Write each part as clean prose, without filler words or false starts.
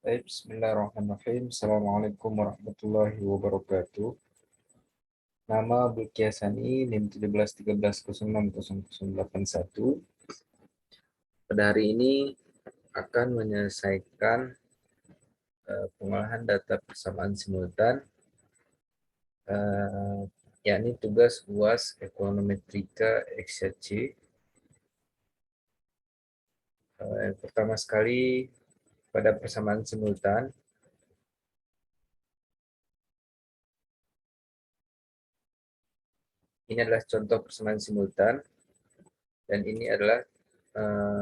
Baik, bismillahirrahmanirrahim. Assalamualaikum warahmatullahi wabarakatuh. Nama Bulkia Sani, NIM 1713006081. Pada hari ini akan menyelesaikan pengolahan data persamaan simultan, yakni tugas UAS Ekonometrika XC. Yang pertama sekali, pada persamaan simultan, ini adalah contoh persamaan simultan, dan ini adalah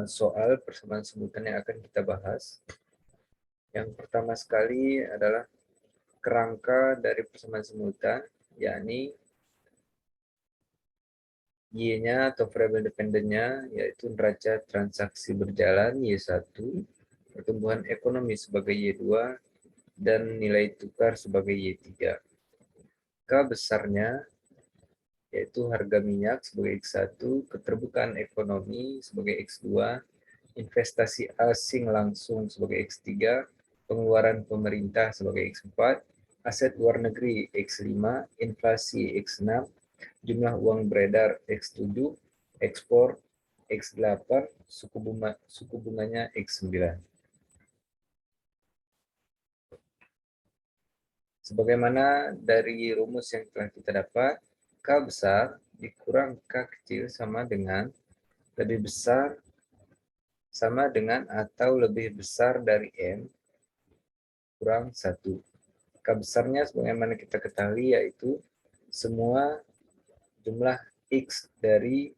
soal persamaan simultan yang akan kita bahas. Yang pertama sekali adalah kerangka dari persamaan simultan, yakni Y-nya atau variabel independennya, yaitu neraca transaksi berjalan Y1, pertumbuhan ekonomi sebagai Y2, dan nilai tukar sebagai Y3. K besarnya, yaitu harga minyak sebagai X1, keterbukaan ekonomi sebagai X2, investasi asing langsung sebagai X3, pengeluaran pemerintah sebagai X4, aset luar negeri X5, inflasi X6, jumlah uang beredar X7, ekspor X8, suku bunganya X9. Sebagaimana dari rumus yang telah kita dapat, K besar dikurang K kecil sama dengan lebih besar sama dengan atau lebih besar dari M kurang 1. K besarnya sebagaimana kita ketahui yaitu semua jumlah X dari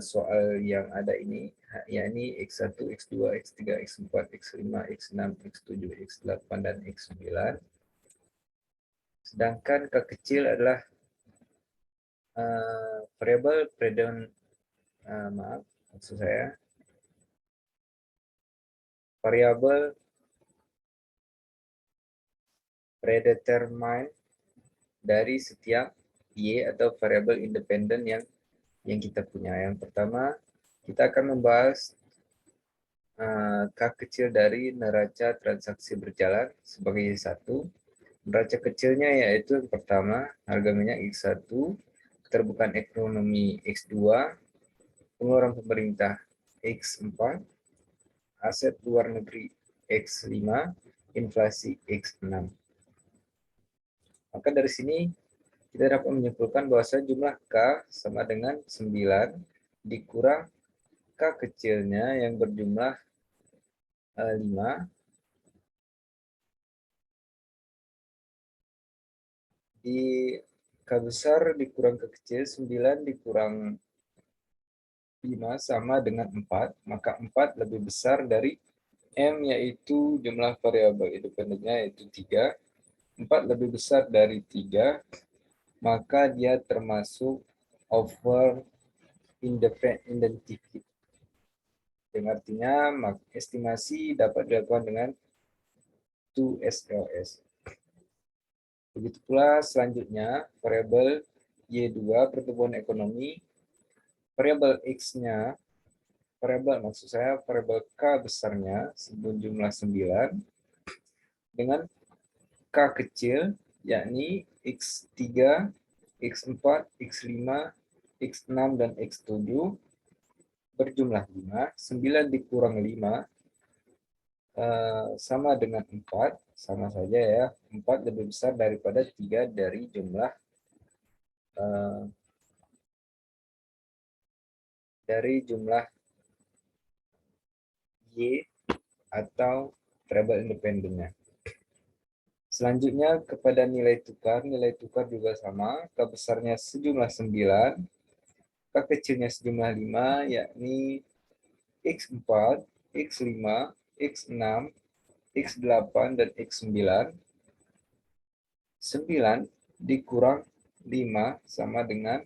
soal yang ada ini, yakni X1, X2, X3, X4, X5, X6, X7, X8, dan X9. Sedangkan K kecil adalah variabel maksud saya variabel predetermined dari setiap Y atau variabel independen yang kita punya. Yang pertama, kita akan membahas K kecil dari neraca transaksi berjalan sebagai Y1. Neraca kecilnya yaitu yang pertama, harga minyak X1, keterbukaan ekonomi X2, pengeluaran pemerintah X4, aset luar negeri X5, inflasi X6. Maka dari sini kita dapat menyimpulkan bahwa jumlah K sama dengan 9 dikurang K kecilnya yang berjumlah 5 di K besar dikurang K kecil, 9 dikurang 5 sama dengan 4, maka 4 lebih besar dari M, yaitu jumlah variabel independennya yaitu 3. 4 lebih besar dari 3, maka dia termasuk over identified. Yang artinya estimasi dapat dilakukan dengan 2SLS. Begitu pula selanjutnya variabel Y2 pertumbuhan ekonomi, variabel X-nya, variabel K besarnya jumlah 9 dengan K kecil yakni X3, X4, X5, X6, dan X7 berjumlah 5. 9 dikurang 5 sama dengan 4, sama saja ya. 4 lebih besar daripada 3 dari jumlah Y atau variabel independennya. Selanjutnya kepada nilai tukar juga sama, K besarnya sejumlah 9, K kecilnya sejumlah 5, yakni X4, X5, X6, X8, dan X9. 9 dikurang 5 sama dengan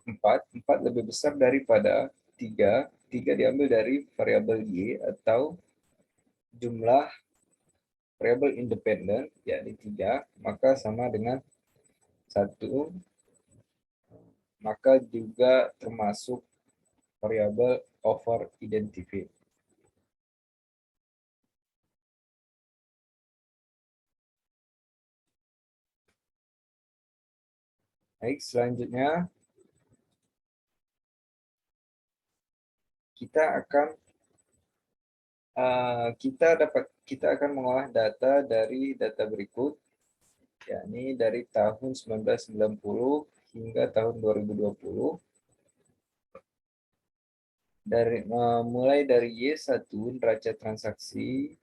4. 4 lebih besar daripada 3. 3 diambil dari variabel Y atau jumlah variabel independen, yakni 3, maka sama dengan 1, maka juga termasuk variabel over identified. Baik, selanjutnya kita akan kita akan mengolah data dari data berikut, yakni dari tahun 1990 hingga tahun 2020, mulai dari Y1 neraca transaksi,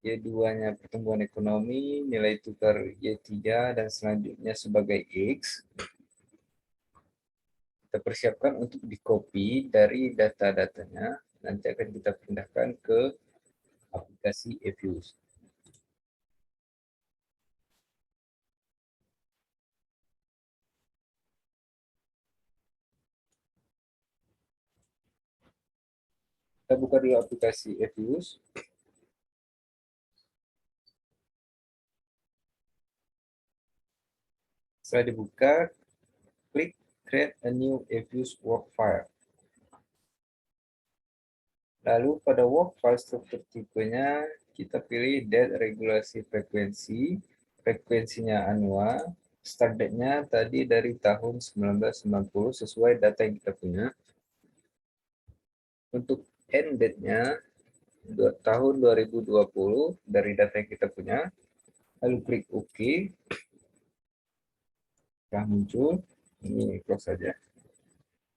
Y2-nya pertumbuhan ekonomi, nilai tukar Y3, dan selanjutnya sebagai X. Kita persiapkan untuk di-copy dari data-datanya, nanti akan kita pindahkan ke aplikasi eViews. Kita buka dulu aplikasi eViews. Setelah dibuka, klik Create a new eViews work file. Lalu pada work file struktur tipenya, kita pilih date regulasi frekuensi, frekuensinya annual, start date-nya tadi dari tahun 1990 sesuai data yang kita punya. Untuk end date-nya tahun 2020 dari data yang kita punya, lalu klik OK. Setelah muncul, ini close saja.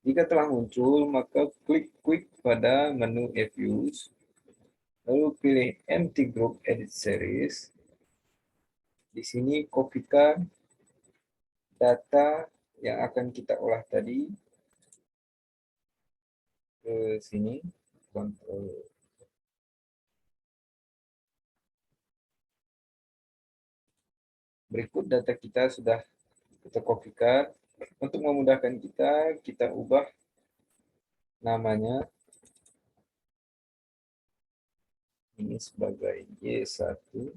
Jika telah muncul, maka klik quick pada menu eViews, lalu pilih Empty Group Edit Series. Di sini kopikan data yang akan kita olah tadi ke sini, kontrol. Berikut data kita sudah kita kopikan. Untuk memudahkan kita ubah namanya ini sebagai Y1.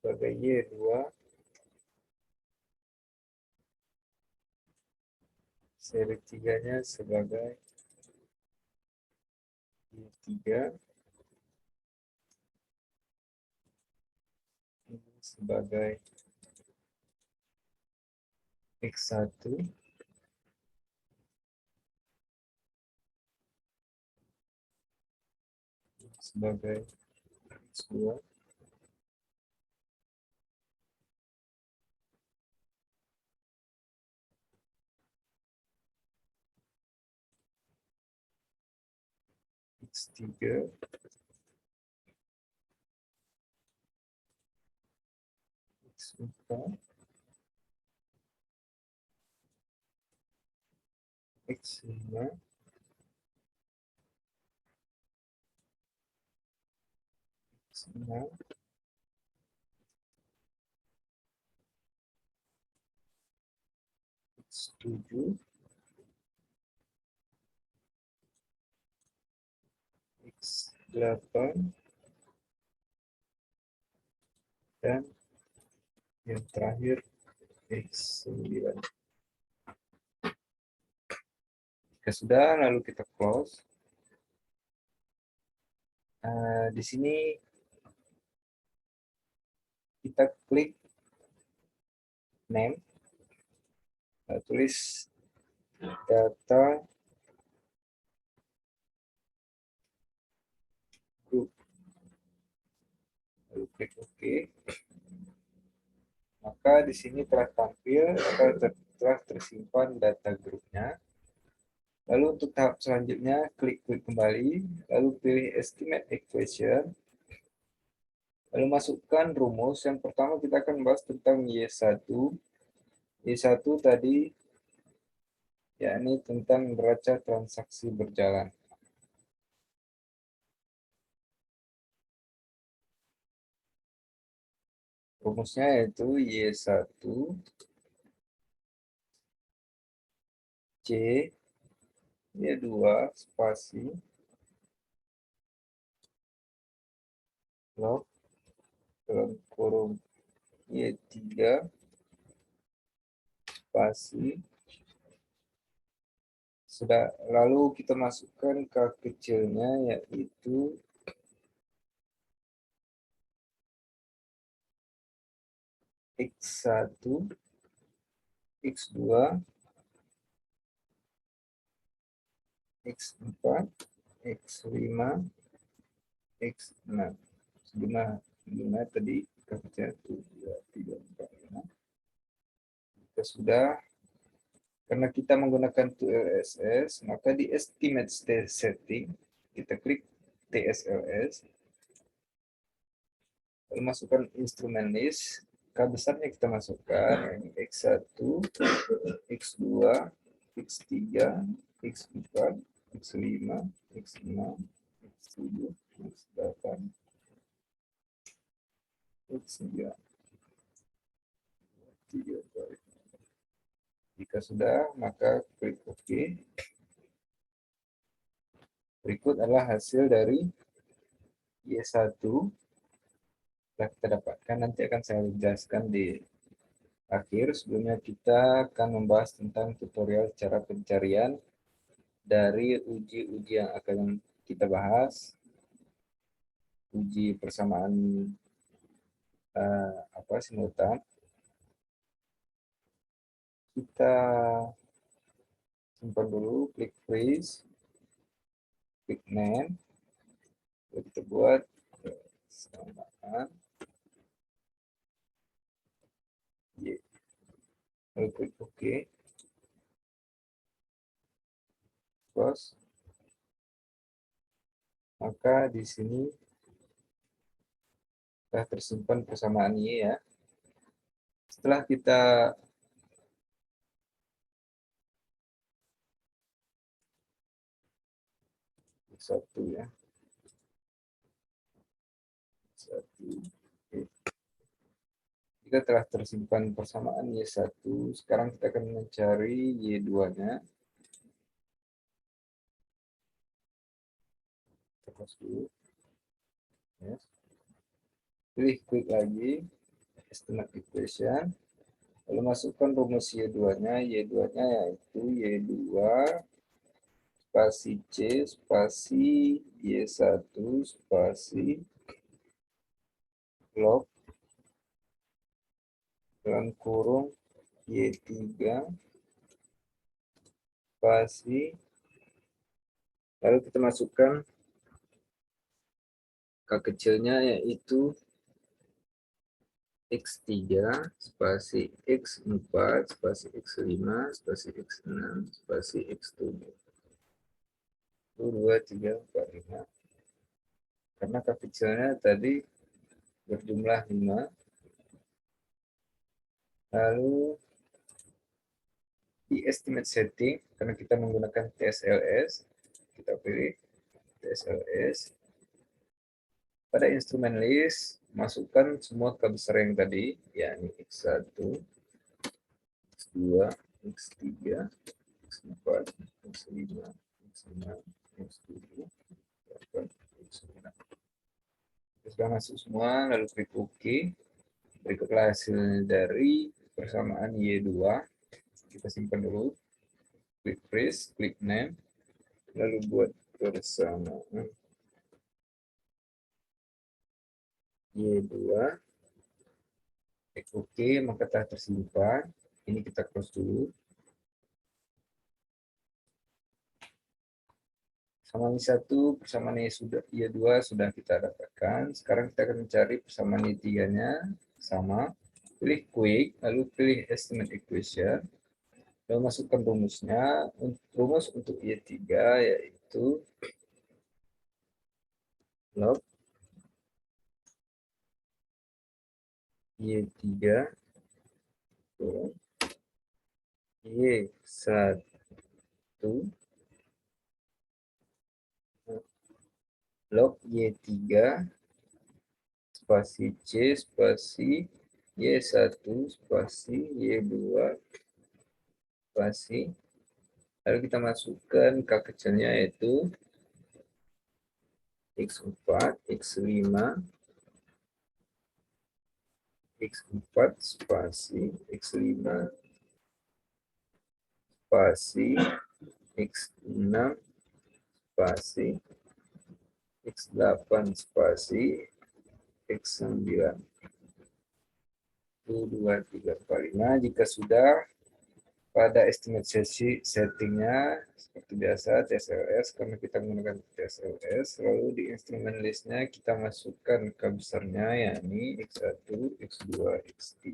Sebagai Y2, seri 3-nya sebagai Y3, ini sebagai X1, sebagai X2, X3, X4, X5, X6, X7, X8, dan yang terakhir X9. Jika sudah, lalu kita close. Di sini kita klik name, tulis data group, lalu klik OK. Maka di sini telah tampil atau telah tersimpan data grupnya. Lalu untuk tahap selanjutnya, klik kembali, lalu pilih Estimate Equation, lalu masukkan rumus. Yang pertama kita akan bahas tentang Y1. Y1 tadi, yakni tentang neraca transaksi berjalan. Rumusnya yaitu Y1 C Y2 spasi log dalam kurung Y3 spasi Sudah, lalu kita masukkan K kecilnya yaitu X1, X2, X4, X5, X6. Lima tadi K kecil 1, 2, 3, 4, 5. Jika sudah, karena kita menggunakan TLSS, maka di estimate state setting, kita klik TSLS, lalu masukkan instrumen list, K besarnya kita masukkan, ini X1, X2, X3, X4, X5, X6, X7, X8, X9, 3, 4. Jika sudah, maka klik OK. Berikut adalah hasil dari Y1 yang kita dapatkan. Nanti akan saya jelaskan di akhir. Sebelumnya kita akan membahas tentang tutorial cara pencarian dari uji-uji yang akan kita bahas. Uji persamaan simultan. Kita simpan dulu, klik freeze, klik name, lalu kita buat persamaan Y, lalu klik OK, close. Maka di sini sudah tersimpan persamaan Y ya. Setelah kita satu ya, satu. Oke. Jika telah tersimpan persamaan Y1, sekarang kita akan mencari Y2-nya. Terus dulu. Yes. Pilih klik lagi, estimate equation. Lalu masukkan rumus Y2-nya. Y2-nya yaitu Y2 spasi C spasi Y1 spasi log dalam kurung Y3 spasi, lalu kita masukkan K kecilnya yaitu X3 spasi X4 spasi X5 spasi X6 spasi X7. 1, 2, 3, 4, 5. Karena K kecilnya tadi berjumlah 5. Lalu di estimate setting, karena kita menggunakan TSLS, kita pilih TSLS. Pada instrumen list, masukkan semua K besar yang tadi, yakni X1, X2, X3, X4, X5, X6, X7, X9. Sudah masuk semua, lalu klik OK. Berikutlah hasil dari persamaan Y2. Kita simpan dulu. Klik freeze, klik name, lalu buat persamaan Y2. Klik OK, maka telah tersimpan. Ini kita close dulu. Persamaan Y1, persamaan Y2 sudah kita dapatkan. Sekarang kita akan mencari persamaan Y3-nya. Sama. Pilih quick, lalu pilih estimate equation. Lalu masukkan rumusnya. Rumus untuk Y3 yaitu log Y3 Y1 log Y3 spasi C spasi Y1 spasi Y2 spasi, lalu kita masukkan K kecilnya yaitu X4, X5, X4 spasi X5 spasi X6 spasi X8 spasi X9. 1, 2, 3, 4, 5. Jika sudah, pada estimate settingnya seperti biasa TSLS, karena kita menggunakan TSLS, lalu di instrumen listnya kita masukkan K besarnya, yakni X1, X2, X3,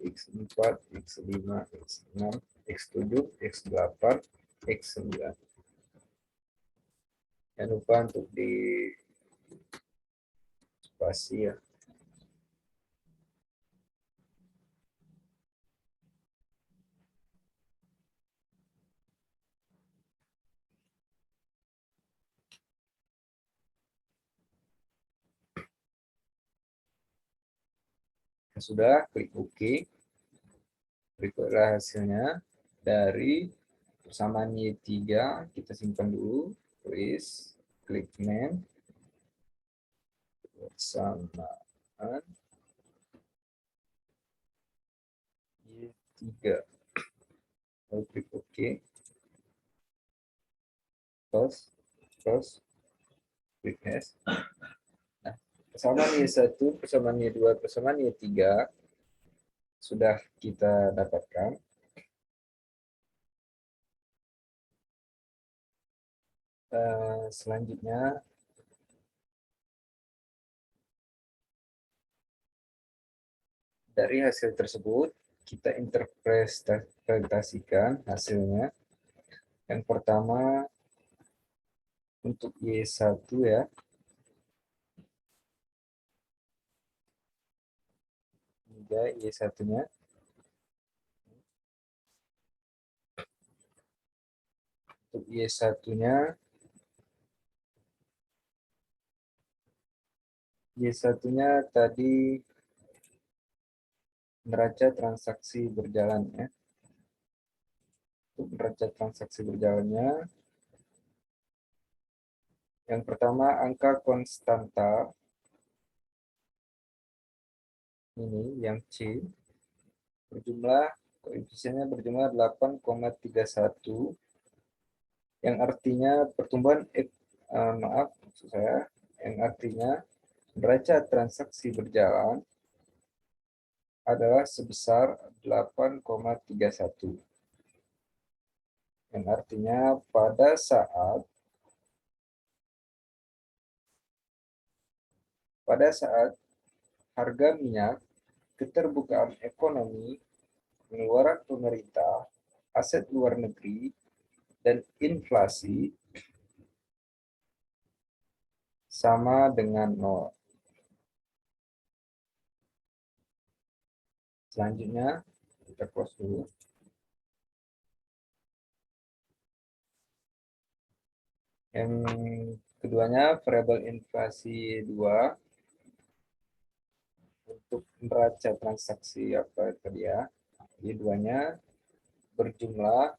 X4, X5, X6, X7, X8, X9. Jangan lupa untuk di spasi ya. Sudah, klik OK. Berikutlah hasilnya dari persamaan Y3, kita simpan dulu, tulis, klik name, persamaan Y3, lalu klik OK, close, klik yes. Nah, persamaan Y1, persamaan Y2, persamaan Y3 sudah kita dapatkan. Selanjutnya dari hasil tersebut kita interpretasikan hasilnya. Yang pertama untuk Y1 ya. Juga Y1-nya. Untuk Y1-nya tadi neraca transaksi berjalan ya. Untuk neraca transaksi berjalannya, yang pertama angka konstanta ini yang C berjumlah, koefisiennya berjumlah 8,31, yang artinya pertumbuhan maksud saya, yang artinya neraca transaksi berjalan adalah sebesar 8,31, yang artinya pada saat harga minyak, keterbukaan ekonomi, pengeluaran pemerintah, aset luar negeri, dan inflasi sama dengan 0. Selanjutnya, kita close dulu. Yang keduanya, variabel inflasi 2. Untuk neraca transaksi apa tadi ya, Y2-nya berjumlah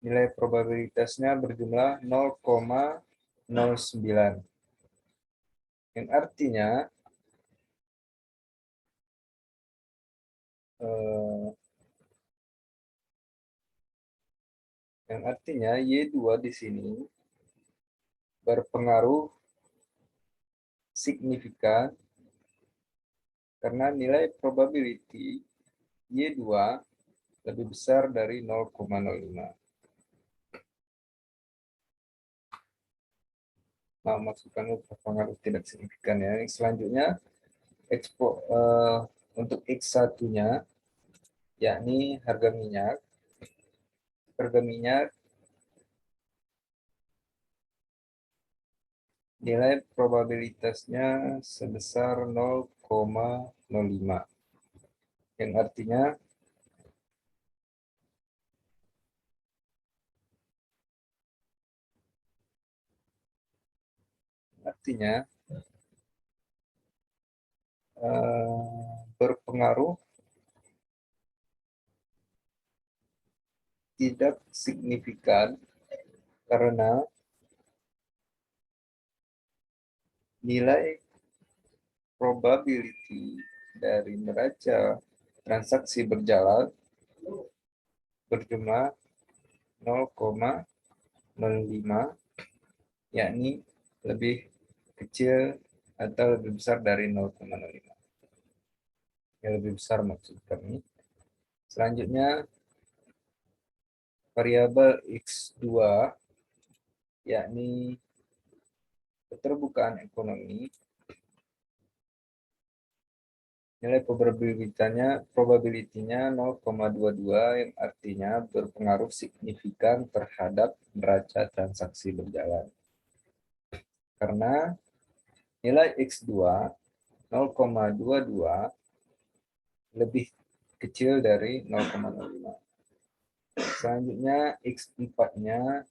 nilai probabilitasnya berjumlah 0,09, yang artinya Y2 di sini berpengaruh signifikan karena nilai probability Y2 lebih besar dari 0,05. Nah, maksudkan berpengaruh tidak signifikan ya. Yang selanjutnya untuk X1-nya yakni harga minyak. Nilai probabilitasnya sebesar 0,05, yang artinya berpengaruh tidak signifikan karena nilai probability dari neraca transaksi berjalan berjumlah 0,05, yakni lebih kecil atau lebih besar dari 0,05. Yang lebih besar maksud kami. Selanjutnya, variabel X2, yakni keterbukaan ekonomi, nilai probability-nya 0,22, yang artinya berpengaruh signifikan terhadap neraca transaksi berjalan. Karena nilai X2 0,22 lebih kecil dari 0,05. Selanjutnya X4-nya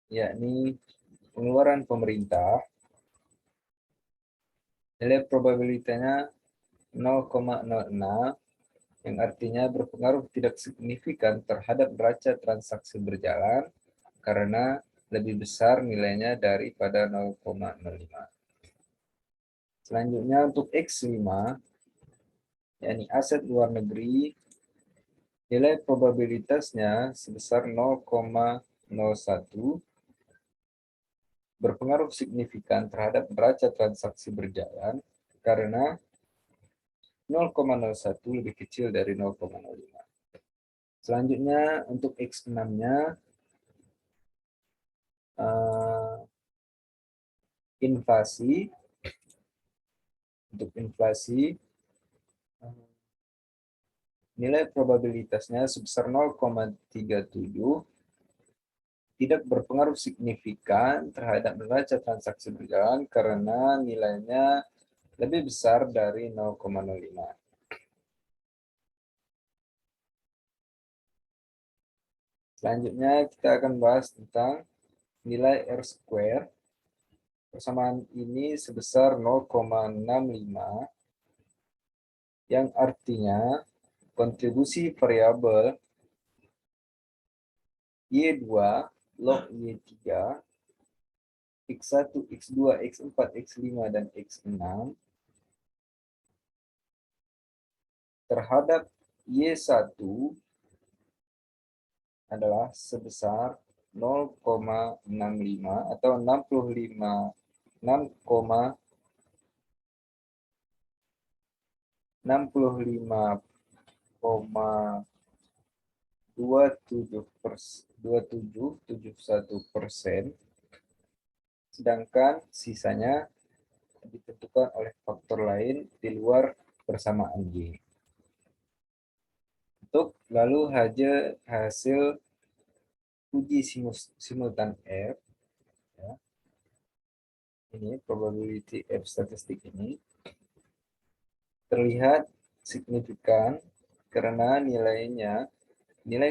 yakni pengeluaran pemerintah, nilai probabilitasnya 0,06, yang artinya berpengaruh tidak signifikan terhadap neraca transaksi berjalan karena lebih besar nilainya daripada 0,05. Selanjutnya untuk X5, yakni aset luar negeri, nilai probabilitasnya sebesar 0,01, berpengaruh signifikan terhadap neraca transaksi berjalan karena 0,01 lebih kecil dari 0,05. Selanjutnya untuk X6-nya inflasi. Untuk inflasi nilai probabilitasnya sebesar 0,37, tidak berpengaruh signifikan terhadap neraca transaksi berjalan karena nilainya lebih besar dari 0,05. Selanjutnya kita akan bahas tentang nilai R-square. Persamaan ini sebesar 0,65, yang artinya kontribusi variabel Y2 log Y3, X1, X2, X4, X5, dan X6 terhadap Y1 adalah sebesar 0,65 atau 65,2771%, sedangkan sisanya ditentukan oleh faktor lain di luar persamaan Y. Untuk lalu hasil uji simultan F, ya, ini probability F statistik ini terlihat signifikan karena nilai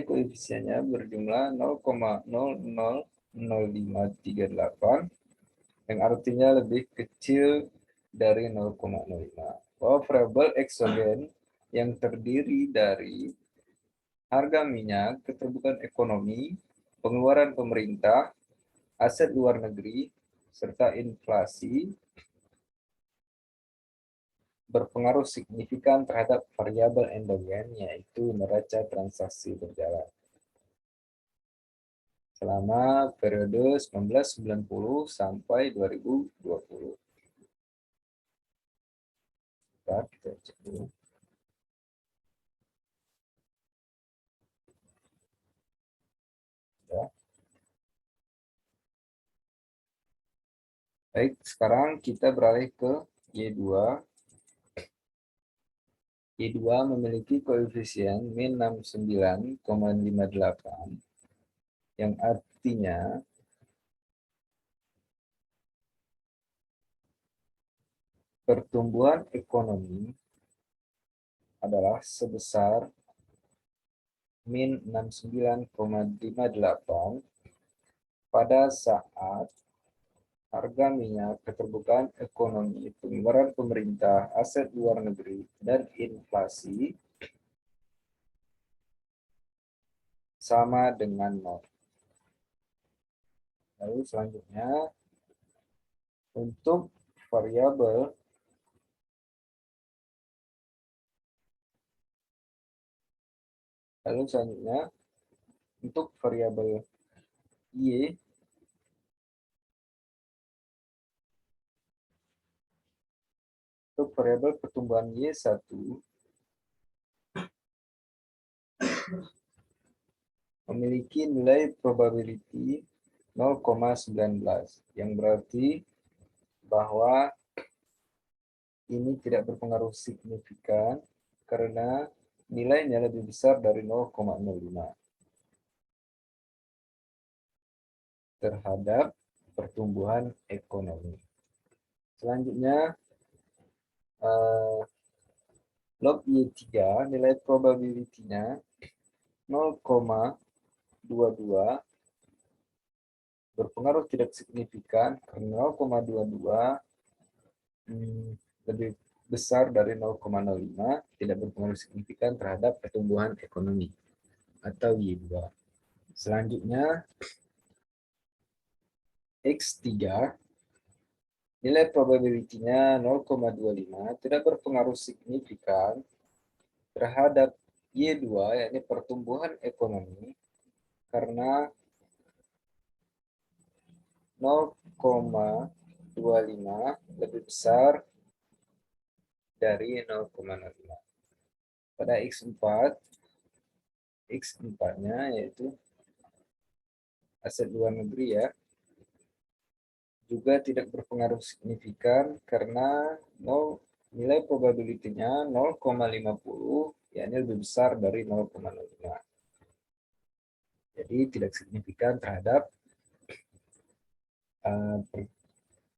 koefisiennya berjumlah 0,000538, yang artinya lebih kecil dari 0,05. Bahwa variabel eksogen yang terdiri dari harga minyak, keterbukaan ekonomi, pengeluaran pemerintah, aset luar negeri, serta inflasi berpengaruh signifikan terhadap variabel endogen, yaitu neraca transaksi berjalan selama periode 1990 sampai 2020. Kita cek dulu. Ya. Baik, sekarang kita beralih ke Y2. Y2 memiliki koefisien min 69,58, yang artinya pertumbuhan ekonomi adalah sebesar min 69,58 pada saat harga minyak, keterbukaan ekonomi, pengeluaran pemerintah, aset luar negeri, dan inflasi sama dengan 0. Lalu selanjutnya, untuk variabel lalu selanjutnya untuk variabel Y untuk variabel pertumbuhan Y1 memiliki nilai probability 0,19 yang berarti bahwa ini tidak berpengaruh signifikan karena nilainya lebih besar dari 0,05 terhadap pertumbuhan ekonomi. Selanjutnya, log Y3 nilai probability-nya 0,22 berpengaruh tidak signifikan karena 0,22 lebih besar dari 0,05 tidak berpengaruh signifikan terhadap pertumbuhan ekonomi atau Y2. Selanjutnya X3 nilai probability-nya 0,25 tidak berpengaruh signifikan terhadap Y2 yakni pertumbuhan ekonomi karena 0,25 lebih besar dari 0,05. Pada X4-nya yaitu aset luar negeri ya, juga tidak berpengaruh signifikan karena nilai probability-nya 0,50 yakni lebih besar dari 0,05. Jadi tidak signifikan terhadap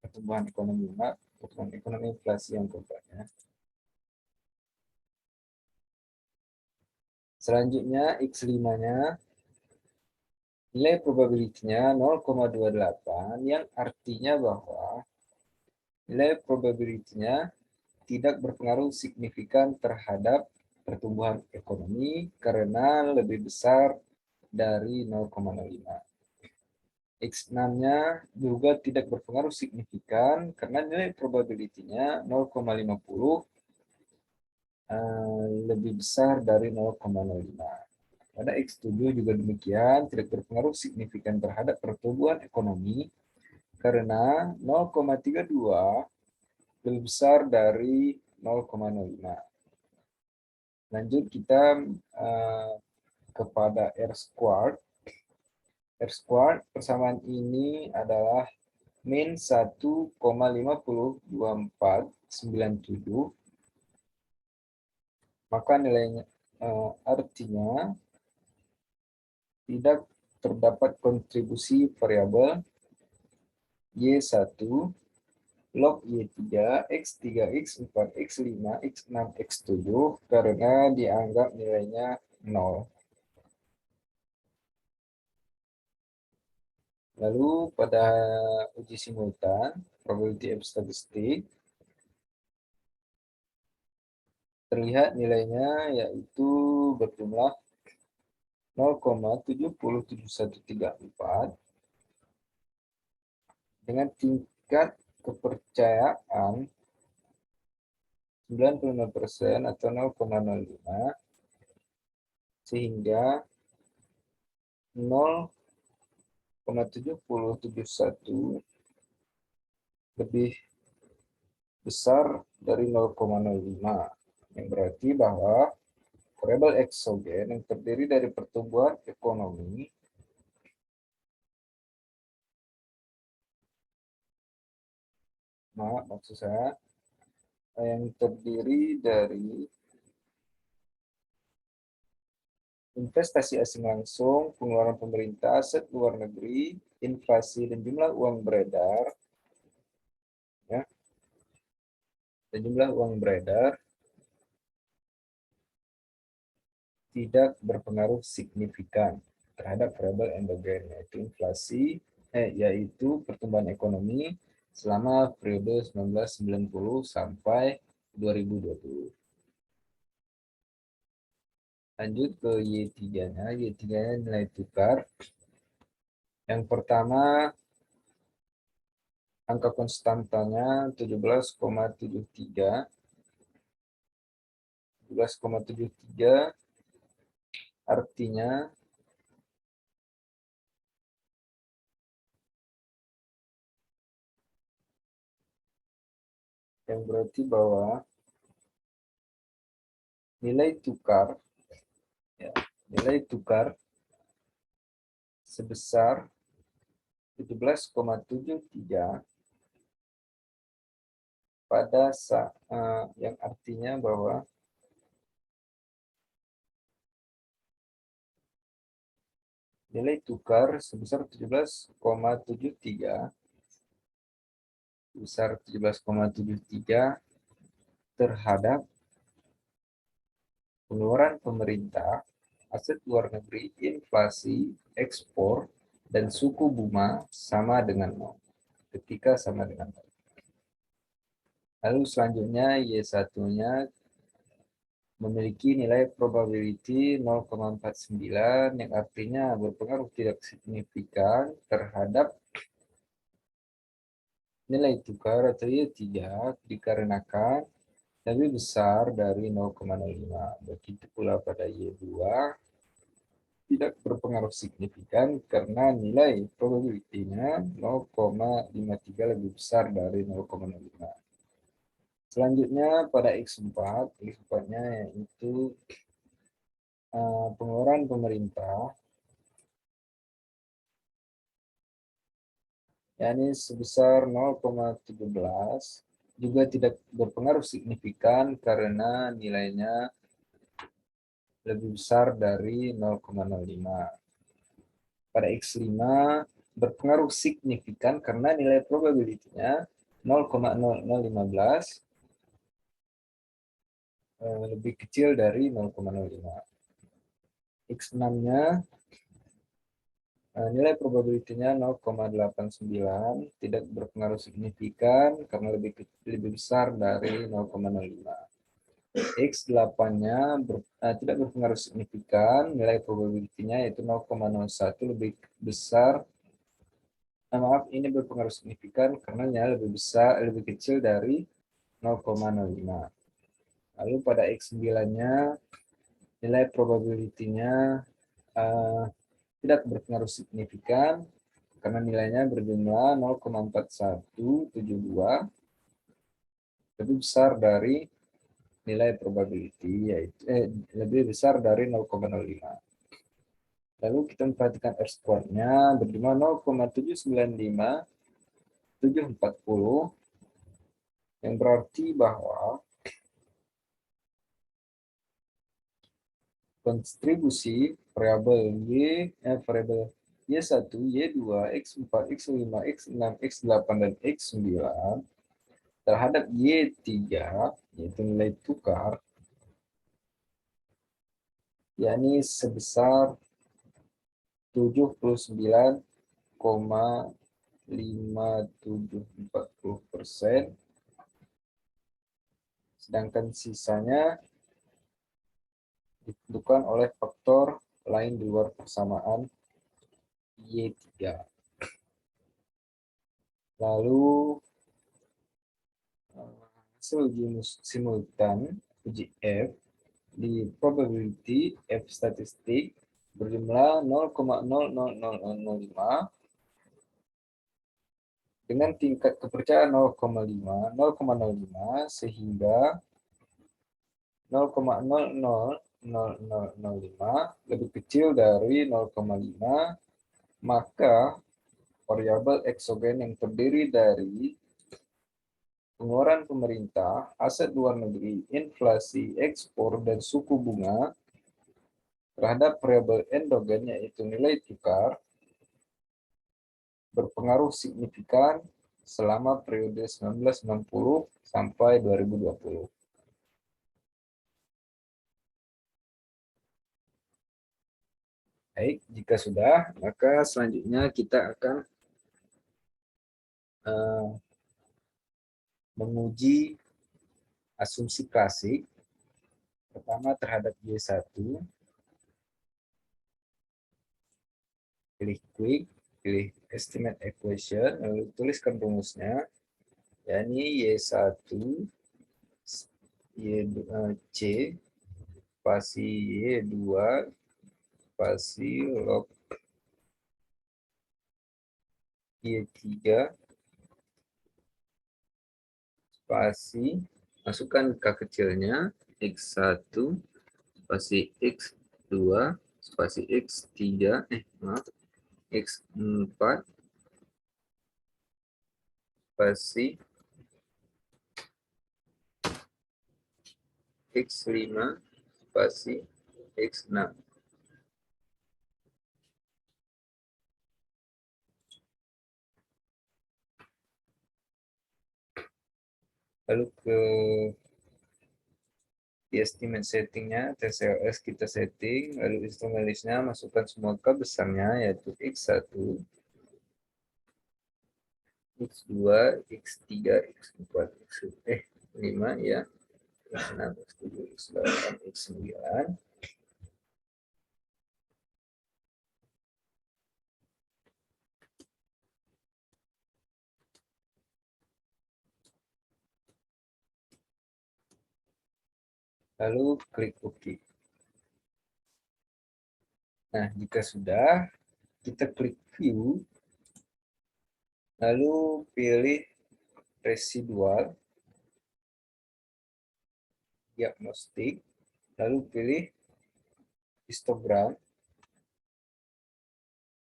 pertumbuhan ekonomi inflasi yang keempatnya. Selanjutnya X5-nya nilai probability-nya 0,28 yang artinya bahwa nilai probability-nya tidak berpengaruh signifikan terhadap pertumbuhan ekonomi karena lebih besar dari 0,05. X6-nya juga tidak berpengaruh signifikan karena nilai probability-nya 0,50 lebih besar dari 0,05. Pada X7 juga demikian, tidak berpengaruh signifikan terhadap pertumbuhan ekonomi karena 0,32 lebih besar dari 0,05. Lanjut kita kepada R squared. R squared persamaan ini adalah min 1,502497, maka nilainya artinya tidak terdapat kontribusi variabel Y1, log Y3, X3, X4, X5, X6, X7 karena dianggap nilainya 0. Lalu pada uji simultan, probability of statistik, terlihat nilainya yaitu berjumlah 0,70734 dengan tingkat kepercayaan 95% atau 0,05 sehingga 0,7071 lebih besar dari 0,05 yang berarti bahwa variabel eksogen yang terdiri dari pertumbuhan ekonomi maksud saya yang terdiri dari investasi asing langsung, pengeluaran pemerintah, aset luar negeri, inflasi dan jumlah uang beredar, ya, dan jumlah uang beredar tidak berpengaruh signifikan terhadap variabel endogen yaitu inflasi, yaitu pertumbuhan ekonomi selama periode 1990 sampai 2020. Lanjut ke Y3-nya. Y3-nya nilai tukar. Yang pertama angka konstantanya 17,73. 17,73 artinya yang berarti bahwa nilai tukar, ya, nilai tukar sebesar 17,73 pada saat yang artinya bahwa nilai tukar sebesar 17,73 terhadap pengeluaran pemerintah, aset luar negeri, inflasi, ekspor, dan suku bunga sama dengan 0. Ketika sama dengan 0. Lalu selanjutnya Y1-nya memiliki nilai probability 0,49 yang artinya berpengaruh tidak signifikan terhadap nilai tukar atau Y3 dikarenakan lebih besar dari 0,05. Begitu pula pada Y2 tidak berpengaruh signifikan karena nilai probability-nya 0,53 lebih besar dari 0,05. Selanjutnya pada X4, X4-nya yaitu pengeluaran pemerintah, yakni sebesar 0,17, juga tidak berpengaruh signifikan karena nilainya lebih besar dari 0,05. Pada X5 berpengaruh signifikan karena nilai probability-nya 0,0015 lebih kecil dari 0,05. X6-nya nilai probability-nya 0,89 tidak berpengaruh signifikan karena lebih besar dari 0,05. X8-nya tidak berpengaruh signifikan, nilai probability-nya yaitu 0,01 lebih besar. Maaf, ini berpengaruh signifikan karena nilai lebih kecil dari 0,05. Lalu pada X9-nya nilai probability-nya tidak berpengaruh signifikan karena nilainya berjumlah 0,4172 lebih besar dari nilai probability, yaitu lebih besar dari 0,05. Lalu kita memperhatikan R-square-nya berjumlah 0,795740 yang berarti bahwa kontribusi variabel variabel Y1, Y2, X4, X5, X6, X8, dan X9 terhadap Y3, yaitu nilai tukar, yakni sebesar 79,5740%, sedangkan sisanya ditentukan oleh faktor lain di luar persamaan Y3. Lalu hasil uji simultan uji F di probability F statistik berjumlah 0,00005 dengan tingkat kepercayaan 0,05 sehingga 0,0005 lebih kecil dari 0,5, maka variabel eksogen yang terdiri dari pengeluaran pemerintah, aset luar negeri, inflasi, ekspor, dan suku bunga terhadap variabel endogen yaitu nilai tukar berpengaruh signifikan selama periode 1990 sampai 2020. Baik, jika sudah, maka selanjutnya kita akan menguji asumsi klasik. Pertama terhadap Y1, pilih quick, pilih estimate equation, lalu tuliskan rumusnya, yakni Y1 C spasi Y2 spasi log Y3 spasi, masukkan K kecilnya, X1 spasi X2 spasi X3, X4 spasi X5 spasi X6. Lalu ke di estimate settingnya, TCLS kita setting, lalu instrumen listnya masukkan semua K besarnya, yaitu X1, X2, X3, X4, X5 ya, X6, X7, X8, X9. Lalu klik OK. Nah, jika sudah, kita klik View, lalu pilih Residual, Diagnostik, lalu pilih Histogram,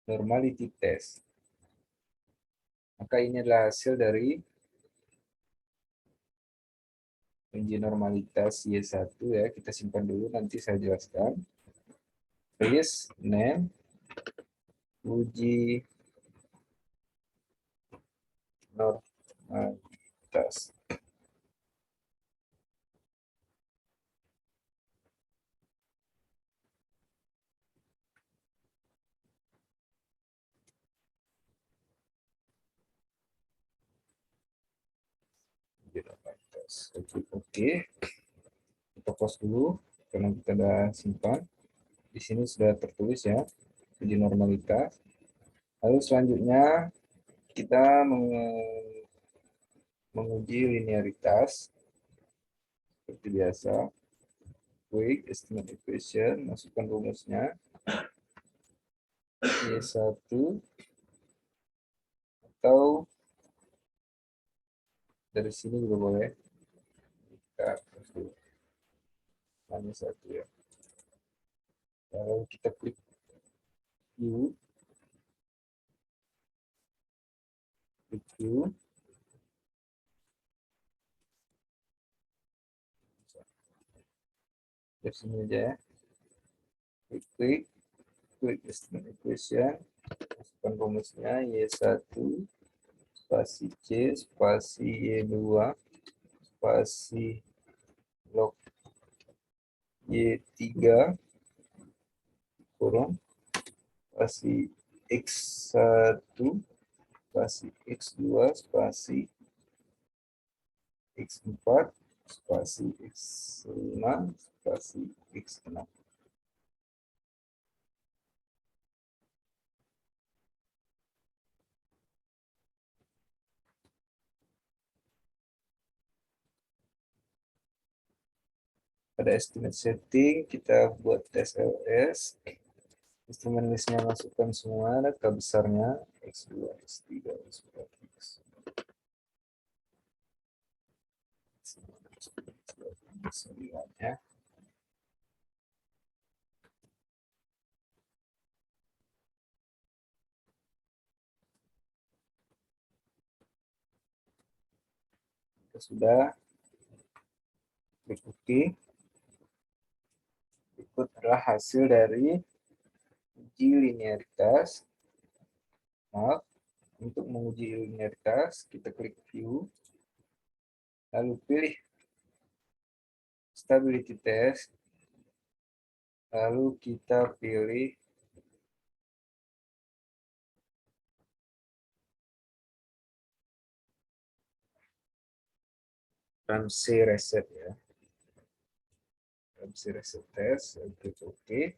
Normality Test. Maka ini adalah hasil dari uji normalitas Y1 ya. Kita simpan dulu, nanti saya jelaskan. Please name uji normalitas. Oke, kita pause dulu karena kita sudah simpan. Di sini sudah tertulis ya uji normalitas. Lalu selanjutnya kita menguji linearitas seperti biasa. Quick estimate equation, masukkan rumusnya Y1 atau dari sini juga boleh. Kita hanya satu ya. Lalu kita klik view, dari sini aja ya. Klik estimate equation, masukkan rumusnya Y1 spasi C spasi Y2 spasi log Y3 kurung spasi X1 spasi X2 spasi X4 spasi X5 spasi X6. Pada estimate setting kita buat tes LS, instrumen listnya masukkan semua data besarnya X2, X3, X4, X9 ya. Kita sudah klik OK. Berikut adalah hasil dari uji linearitas. Maaf, untuk menguji linearitas kita klik view, lalu pilih stability test, lalu kita pilih Ramsey reset ya. Ramsey reset test, klik OK.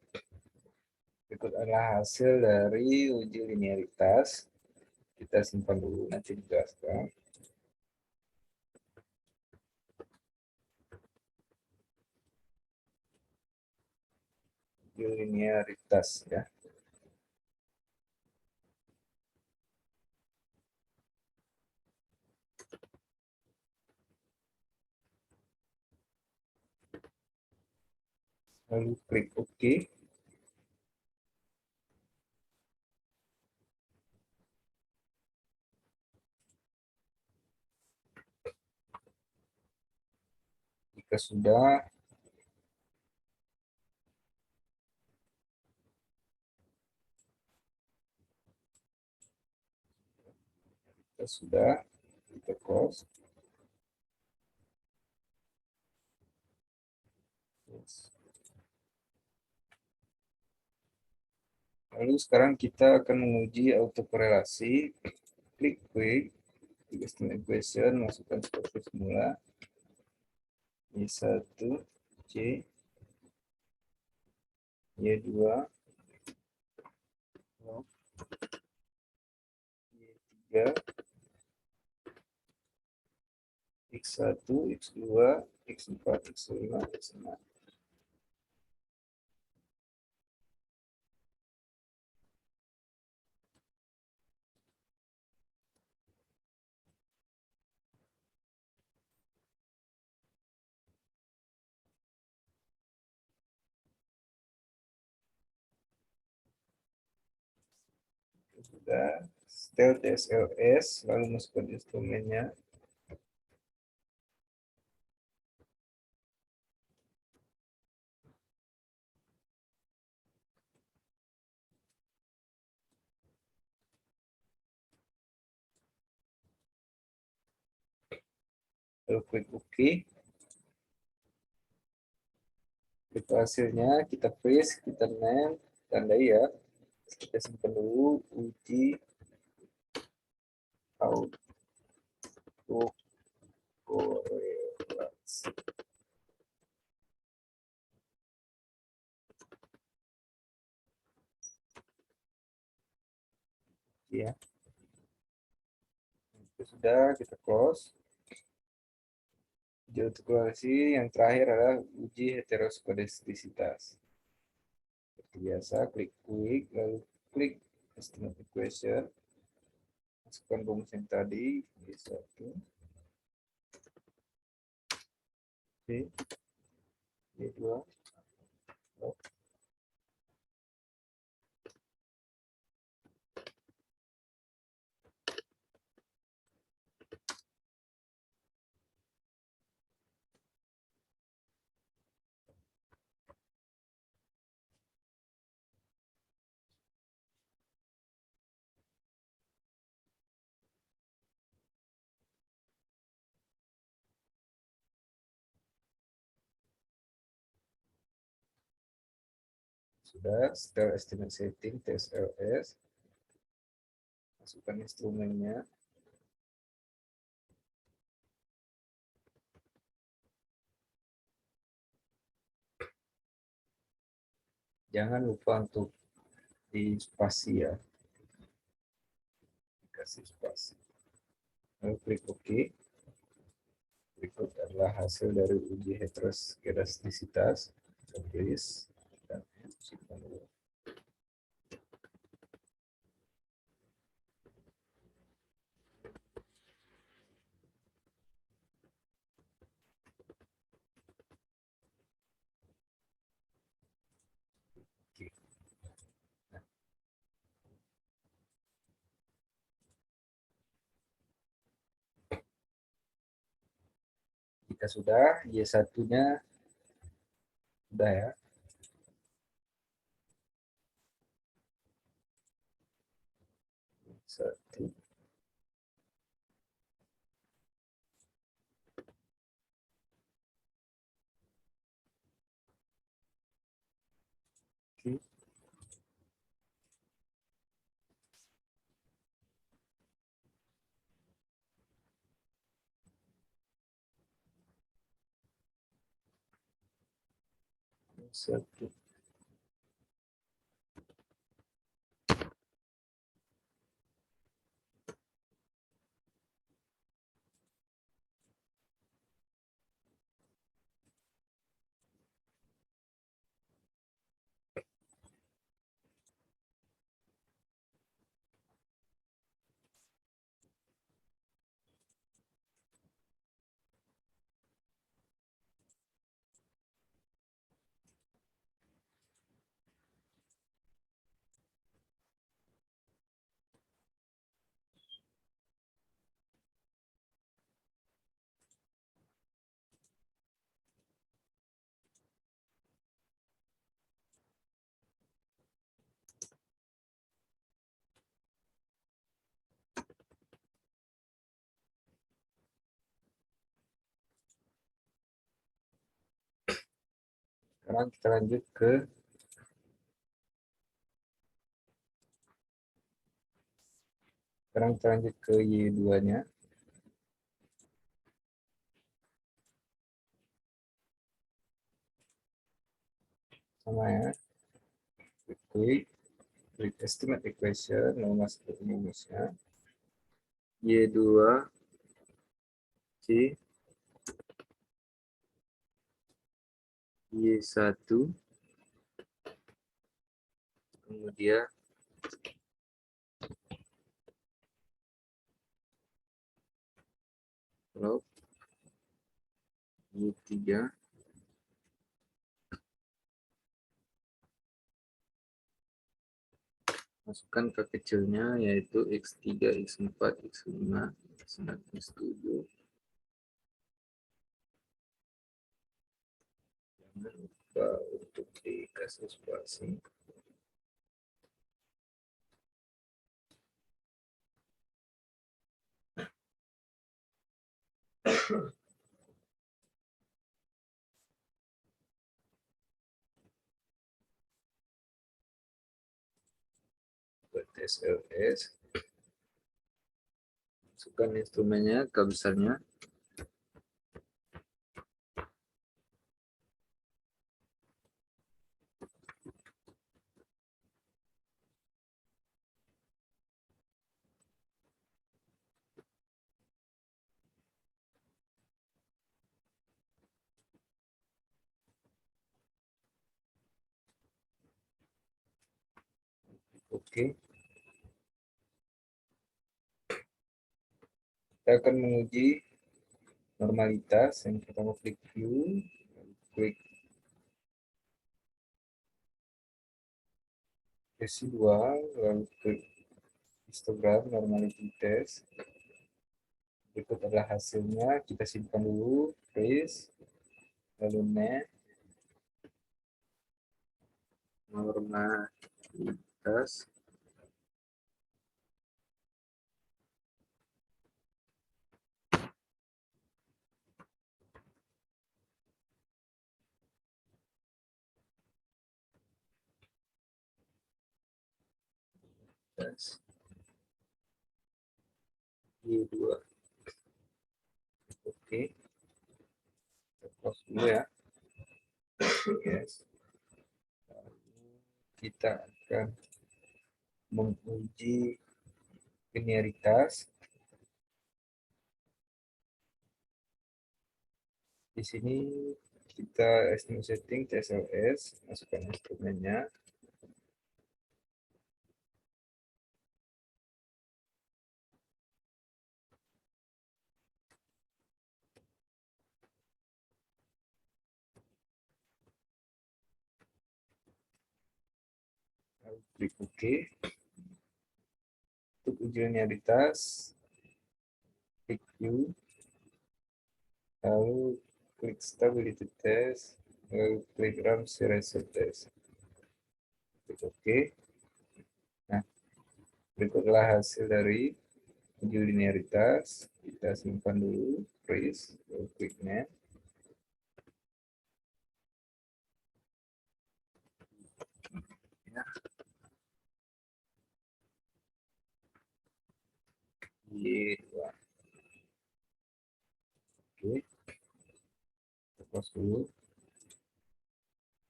Berikut adalah hasil dari uji linearitas. Kita simpan dulu, nanti dijelaskan. Uji linearitas ya. Lalu klik OK. Jika sudah, kita close. Lalu sekarang kita akan menguji autokorelasi. Klik quick, estimate equation, masukkan seperti semula. Y1, C, Y2, Y3, X1, X2, X4, X5, X6. Sudah, setel TSLS, lalu masukkan instrumennya. Lalu klik OK. Itu hasilnya, kita freeze, kita name, tandai ya. Kita simpan dulu uji autokorelasi. Ya, itu sudah, kita close. Uji autokorelasi yang terakhir adalah uji heteroskodastisitas. Seperti biasa, klik quick, lalu klik estimate equation. Masukkan rumus yang tadi, Y1, C, Y2, sudah. Setelah estimate setting TSLS, masukkan instrumennya. Jangan lupa untuk di spasi ya, dikasih spasi. Lalu klik OK. Berikut adalah hasil dari uji heteroskedastisitas. Tulis dan simpan dulu. Oke. Jika sudah, Y1-nya sudah ya. Satu. Oke. Satu. Sekarang kita lanjut ke Y2-nya. Sama ya. Quick estimate equation, masuk ke rumusnya. Y2 C Y1 kemudian log Y3 masukkan ke kecilnya yaitu X3, X4, X5, X7. Jangan lupa untuk dikasih spasi. Buat SLS, masukkan instrumennya, K besarnya. Oke. Kita akan menguji normalitas. Yang pertama klik view, klik residual, lalu klik histogram normality test. Berikut adalah hasilnya, kita simpan dulu, freeze, lalu net, normalitas, Y2. Oke, kita close dulu ya. Yes. Kita akan menguji linearitas. Di sini kita estimate setting TSLS, masukkan instrumennya. Lalu klik OK. Untuk uji linearitas, klik view, lalu klik stability test, lalu klik Ramsey ratio test. Klik OK. Nah, berikutlah hasil dari uji linearitas. Kita simpan dulu, freeze, lalu klik net. Ya. Y2. Oke, kita close dulu.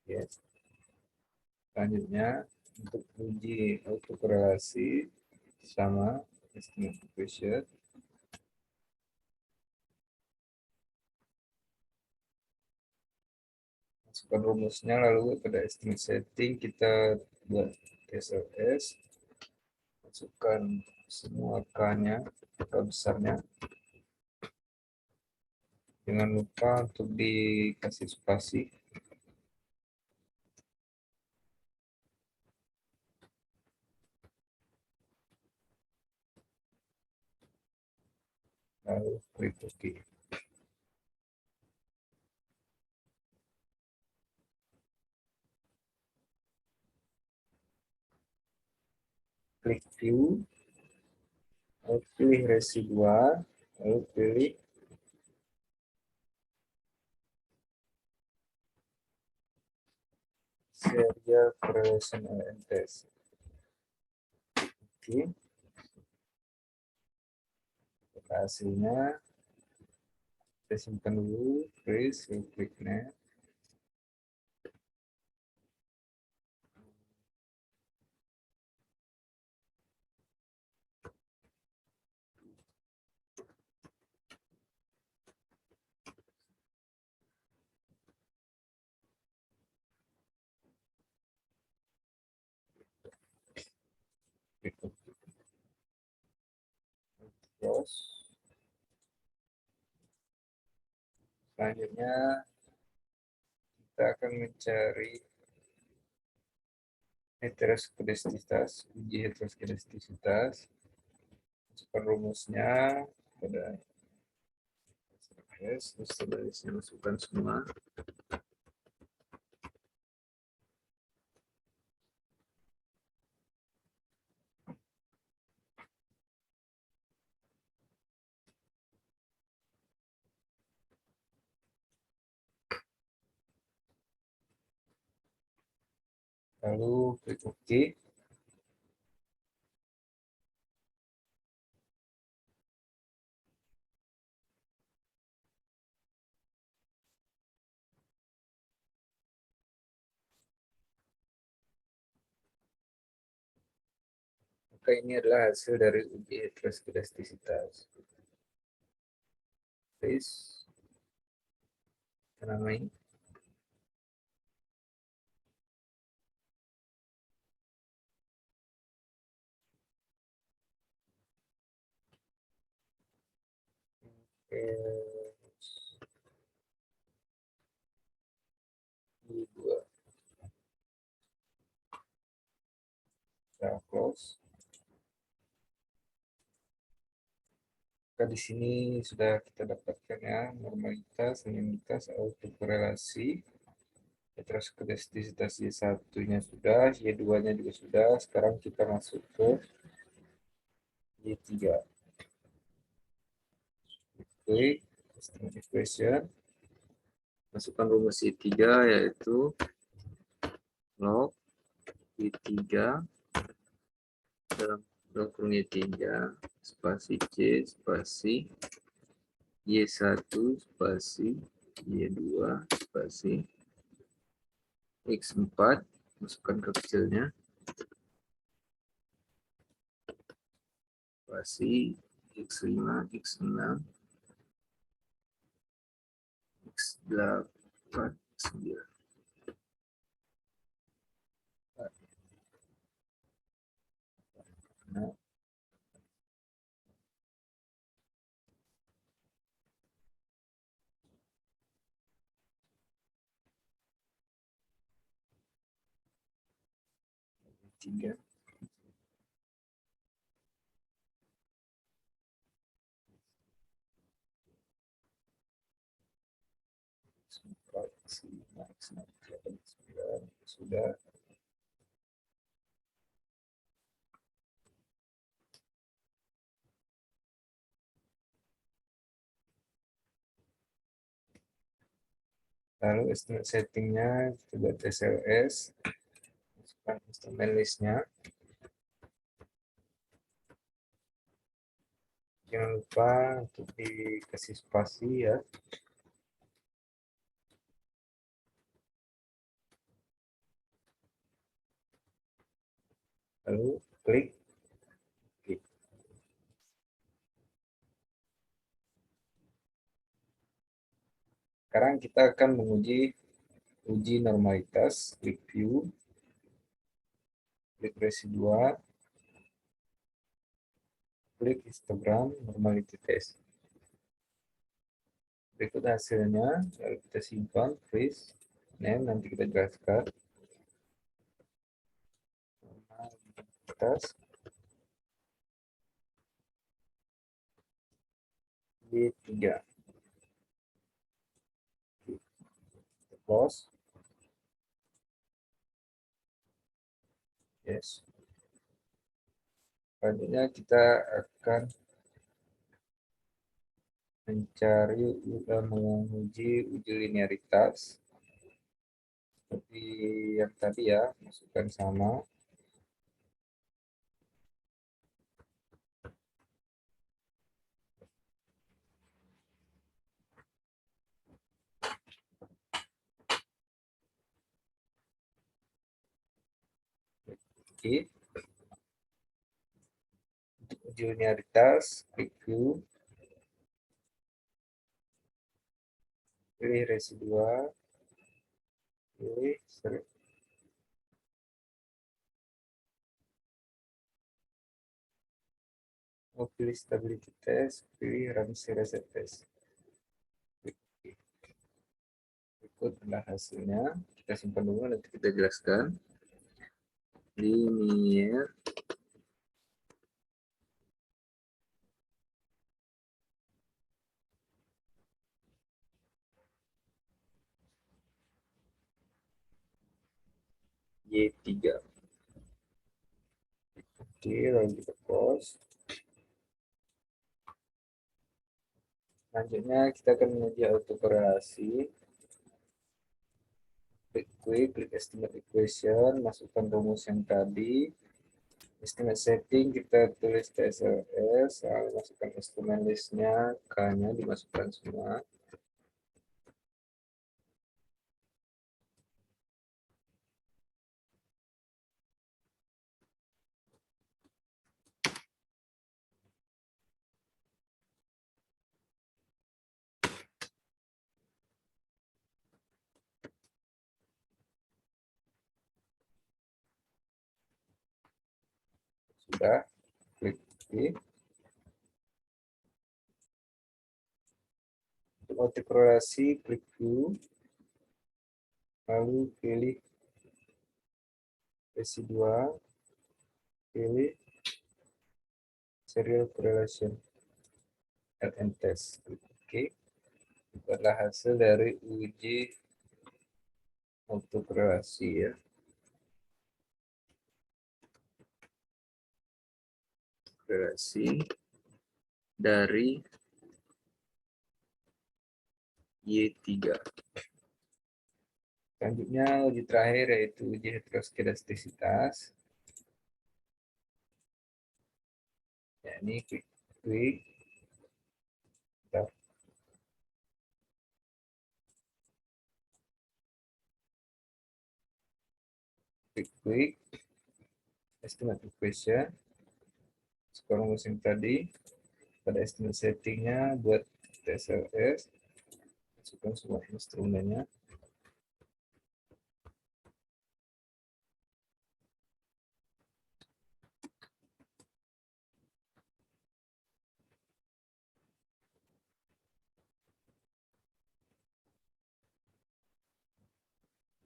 Yes. Selanjutnya untuk uji autokorelasi sama estimate equation, masukkan rumusnya, lalu pada estimate setting kita buat SLS, masukkan semua K-nya, K besarnya. Jangan lupa untuk dikasih spasi. Lalu klik OK. Klik view, lalu pilih residual, lalu pilih serial correlation and test. Oke, hasilnya kita simpan dulu, freeze, klik next. Close. Selanjutnya kita akan mencari heteroskedastisitas, uji heteroskedastisitas. Masukkan rumusnya pada terus setelah masukkan semua. Lalu klik OK. Maka ini adalah hasil dari uji heteroskedastisitas. Please, namai. Dua. Kita close. Maka di sini sudah kita dapatkan ya, normalitas, linearitas, autokorelasi, heteroskedastisitas Y1-nya sudah, Y2-nya juga sudah. Sekarang kita masuk ke Y3. Klik estimate equation. Masukkan rumus Y3 yaitu log Y3 dalam kurung Y3 spasi C spasi Y1 spasi Y2 spasi X4, masukkan ke kecilnya spasi X5 X6 X8 X9. Nah, tiga. Sudah. Lalu estimate settingnya kita buat SLS, masukkan instrumen listnya. Jangan lupa untuk dikasih spasi ya. Lalu klik. Sekarang kita akan menguji uji normalitas. Klik view, klik residual, klik histogram normality test. Berikut hasilnya, lalu kita simpan, freeze, name, nanti kita jelaskan. Normalitas Y3. Close. Yes. Selanjutnya kita akan mencari menguji uji linearitas. Seperti yang tadi ya, masukkan sama. Oke. Untuk uji linearitas, klik view, pilih residua, pilih pilih stability test, pilih Ramsey reset test. Berikut adalah hasilnya. Kita simpan dulu, nanti kita jelaskan. Linear Y3. Oke, lalu kita close. Selanjutnya kita akan menguji autokorelasi. Klik estimate equation, masukkan rumus yang tadi. Estimate setting kita tulis TSLS, lalu masukkan estimate listnya, K-nya dimasukkan semua. Sudah, klik OK. Untuk autokorelasi, klik view, lalu pilih residua, pilih serial correlation LN test. Oke, itu adalah hasil dari uji autokorelasi ya. Korelasi dari Y3. Selanjutnya uji terakhir yaitu uji heteroskedastisitas. Ya, ini klik klik estimate equation. Sekarang musim tadi pada estimate settingnya buat TSLS, masukkan semua instrumennya.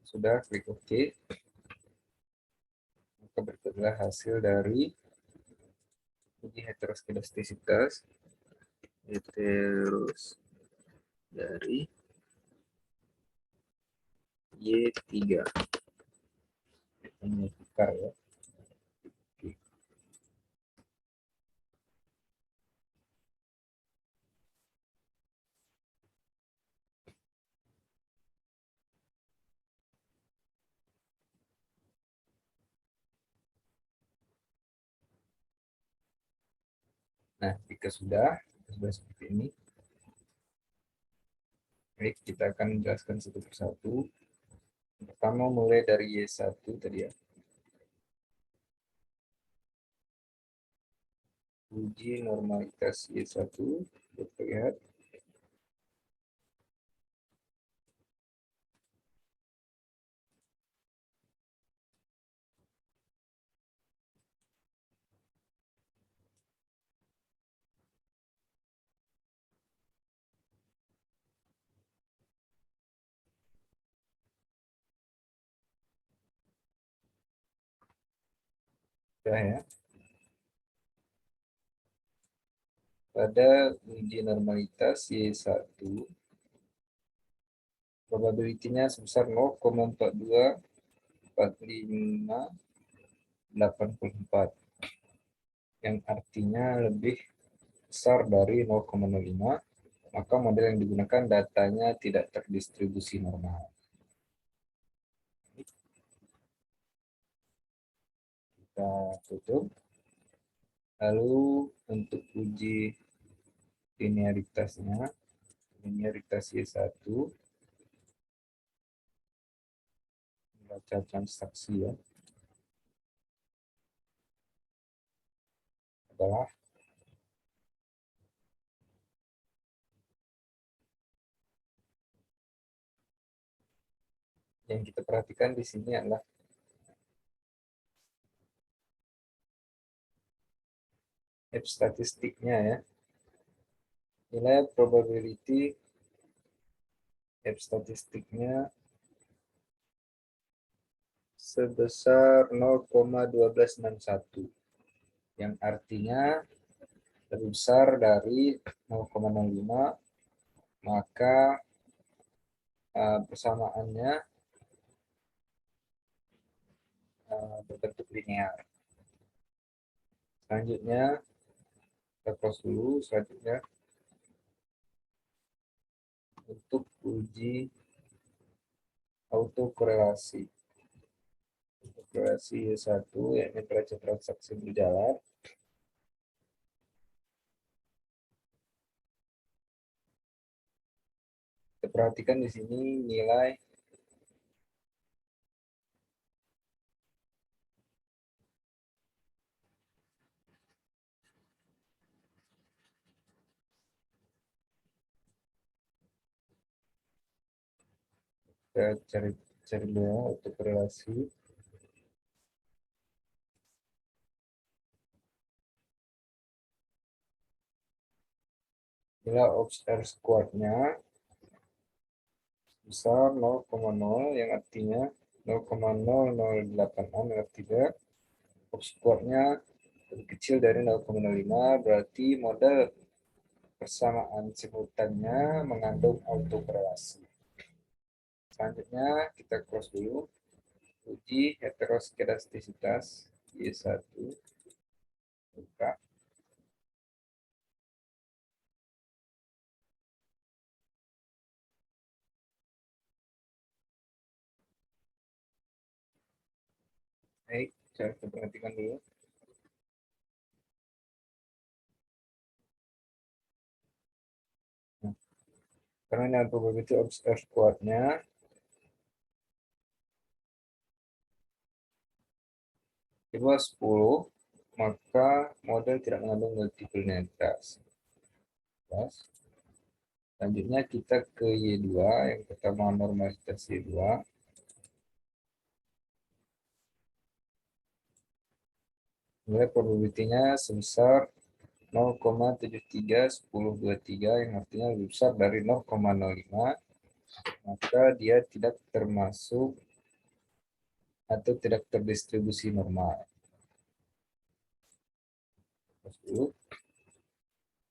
Sudah, klik OK. Maka berikutlah hasil dari uji heteroskedastisitas. Heteros dari Y3. Ini buka ya. Nah, jika sudah seperti ini, baik, kita akan menjelaskan satu persatu. Pertama mulai dari Y1 tadi ya. Uji normalitas Y1, kita lihat. Sudah ya. Pada uji normalitas Y1, probability-nya sebesar 0,424584, yang artinya lebih besar dari 0,05, maka model yang digunakan datanya tidak terdistribusi normal. Kita tutup. Lalu untuk uji linearitasnya, linearitas Y1, baca transaksi ya, adalah yang kita perhatikan di sini adalah F statistiknya ya. Nilai probability F statistiknya sebesar 0,1261 yang artinya lebih besar dari 0,05, maka persamaannya berbentuk linear. Selanjutnya kita close dulu. Selanjutnya untuk uji autokorelasi. Korelasi Y1 yakni neraca transaksi berjalan. Kita perhatikan di sini nilai kita cari dulu untuk korelasi. Nilai R squared-nya besar 0,0 yang artinya 0,0086 yang artinya R squared-nya lebih kecil dari 0,05, berarti model persamaan simultannya mengandung autokorelasi. Selanjutnya kita close dulu. Uji heteroskedastisitas Y1. Buka. Baik, saya perhatikan dulu. Nah, karena ini probability of R squared-nya di bawah 10, maka model tidak mengandung multiple linearitas. Selanjutnya kita ke Y2, yang pertama normalitas Y2. Nilai probability-nya sebesar 0,731023 yang artinya lebih besar dari 0,05, maka dia tidak termasuk atau tidak terdistribusi normal.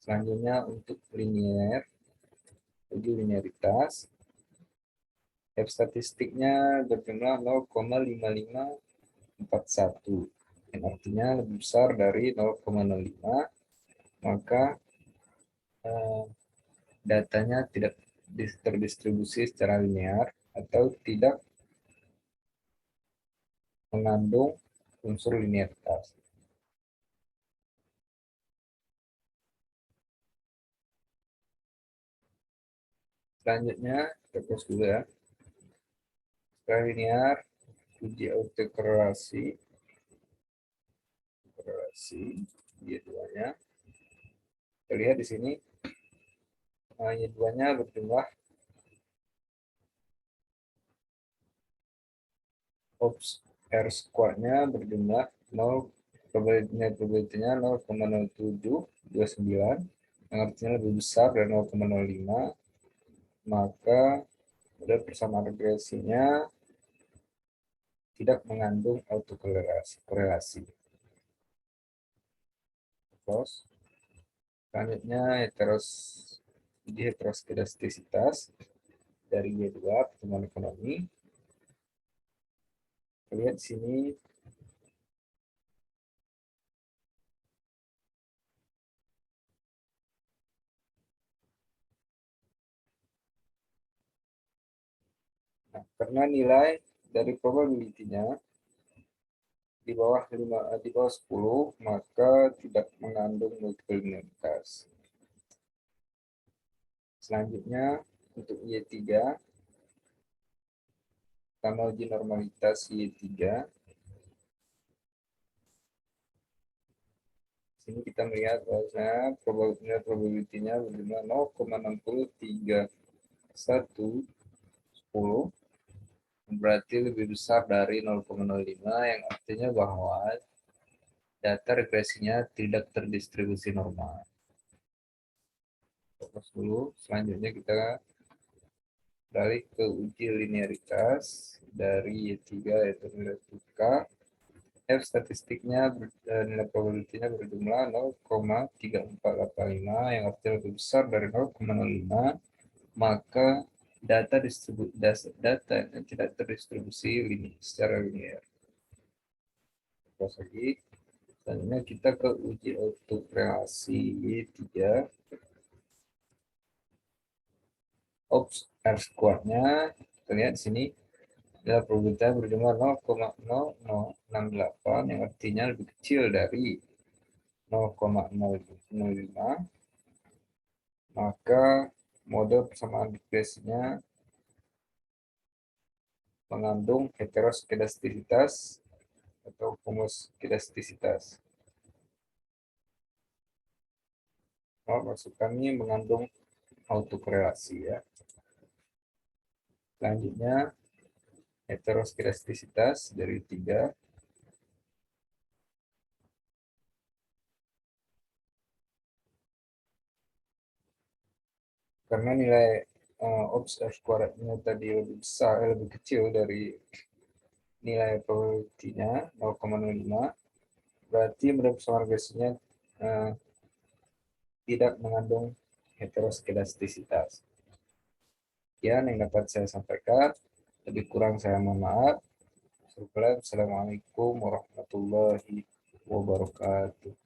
Selanjutnya untuk linear, uji linearitas, F statistiknya berjumlah 0,5541 yang artinya lebih besar dari 0,05, maka datanya tidak terdistribusi secara linear atau tidak mengandung unsur linearitas. Selanjutnya kita close dulu ya. Setelah linear, uji autokorelasi, Y2-nya. Kita lihat di sini Y2-nya berjumlah R squared-nya berjumlah 0, probability-nya 0,0729 yang artinya lebih besar dari 0,05, maka model persamaan regresinya tidak mengandung autokorelasi. Terus selanjutnya heteroskedastisitas dari Y2 pertumbuhan ekonomi. Lihat sini karena nilai dari probability-nya di bawah 10 maka tidak mengandung multiple linearitas. Selanjutnya untuk Y3 kita mau uji normalitas Y3. Sini kita melihat bahwasanya probability-nya berjumlah 0,6310, berarti lebih besar dari 0,05, yang artinya bahwa data regresinya tidak terdistribusi normal. Fokus dulu. Selanjutnya kita beralih ke uji linearitas dari Y3 yaitu nilai K. F statistiknya nilai probability-nya berjumlah 0,3485, yang artinya lebih besar dari 0,05, maka data yang tidak terdistribusi secara linear. Terus lagi, selanjutnya kita ke uji autokorelasi Y3. Ops, R square-nya kita lihat sini adalah probabilitas berjumlah 0,0068, yang artinya lebih kecil dari 0,005, maka mode persamaan regresinya mengandung heteroskedastisitas atau homoskedastisitas. Maksud kami mengandung autokorelasi ya. Selanjutnya heteroskedastisitas dari 3. Karena nilai ops R square-nya tadi lebih besar, lebih kecil dari nilai probability-nya 0,05, berarti menurut persamaan regresinya tidak mengandung heteroskedastisitas. Sekian yang dapat saya sampaikan. Lebih kurang saya mohon maaf. Assalamualaikum warahmatullahi wabarakatuh.